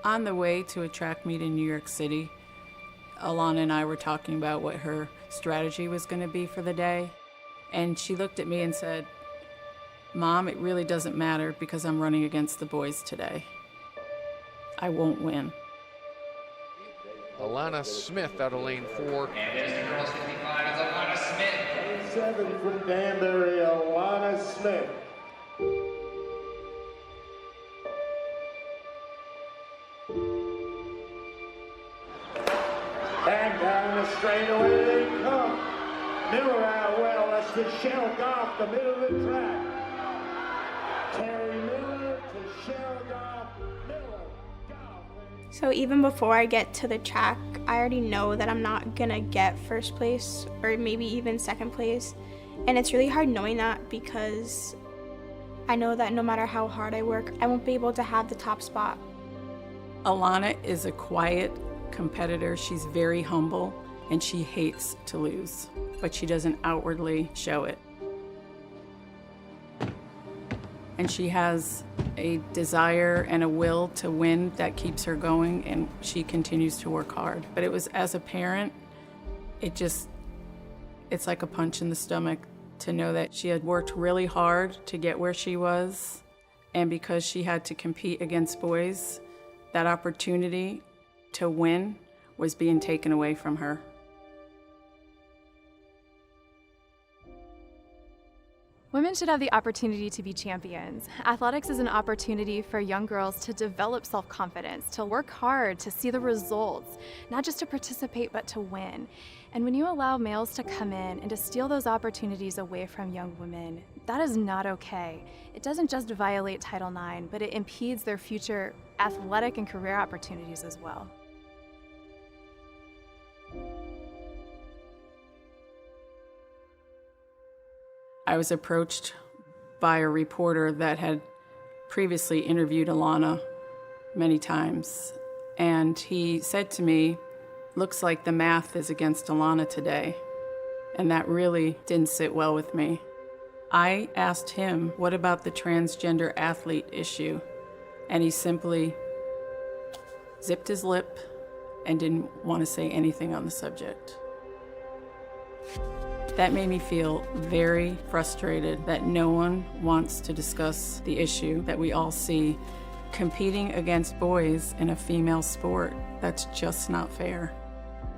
On the way to a track meet in New York City, Alanna and I were talking about what her strategy was going to be for the day. And she looked at me and said, "Mom, it really doesn't matter because I'm running against the boys today. I won't win." Alanna Smith out of lane 4. And there's the girls 55 is Alanna Smith. 7 from Danbury, Alanna Smith. And down the straightaway they come. Miller out well, that's Michelle Goff, the middle of the track. Terry Miller to Shell Goff, Miller, Goff. So even before I get to the track, I already know that I'm not gonna get first place or maybe even second place. And it's really hard knowing that because I know that no matter how hard I work, I won't be able to have the top spot. Alanna is a quiet competitor. She's very humble and she hates to lose, but she doesn't outwardly show it. And she has a desire and a will to win that keeps her going, and she continues to work hard. But it was, as a parent, it's like a punch in the stomach to know that she had worked really hard to get where she was, and because she had to compete against boys, that opportunity to win was being taken away from her. Women should have the opportunity to be champions. Athletics is an opportunity for young girls to develop self-confidence, to work hard, to see the results, not just to participate, but to win. And when you allow males to come in and to steal those opportunities away from young women, that is not okay. It doesn't just violate Title IX, but it impedes their future athletic and career opportunities as well. I was approached by a reporter that had previously interviewed Alanna many times, and he said to me, "Looks like the math is against Alanna today." And that really didn't sit well with me. I asked him, "What about the transgender athlete issue?" And he simply zipped his lip and didn't want to say anything on the subject. That made me feel very frustrated that no one wants to discuss the issue that we all see. Competing against boys in a female sport, that's just not fair.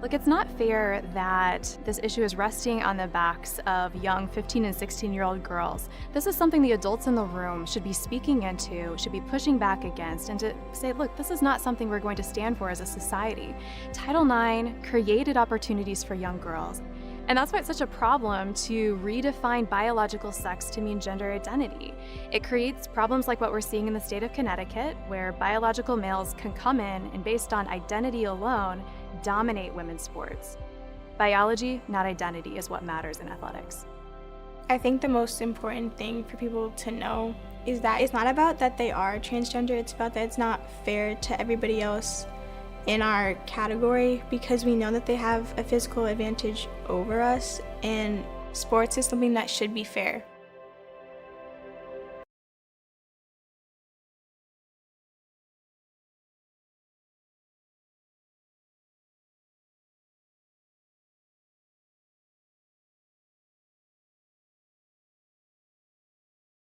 Look, it's not fair that this issue is resting on the backs of young 15 and 16-year-old girls. This is something the adults in the room should be speaking into, should be pushing back against, and to say, look, this is not something we're going to stand for as a society. Title IX created opportunities for young girls. And that's why it's such a problem to redefine biological sex to mean gender identity. It creates problems like what we're seeing in the state of Connecticut, where biological males can come in and based on identity alone, dominate women's sports. Biology, not identity, is what matters in athletics. I think the most important thing for people to know is that it's not about that they are transgender, it's about that it's not fair to everybody else in our category because we know that they have a physical advantage over us, and sports is something that should be fair.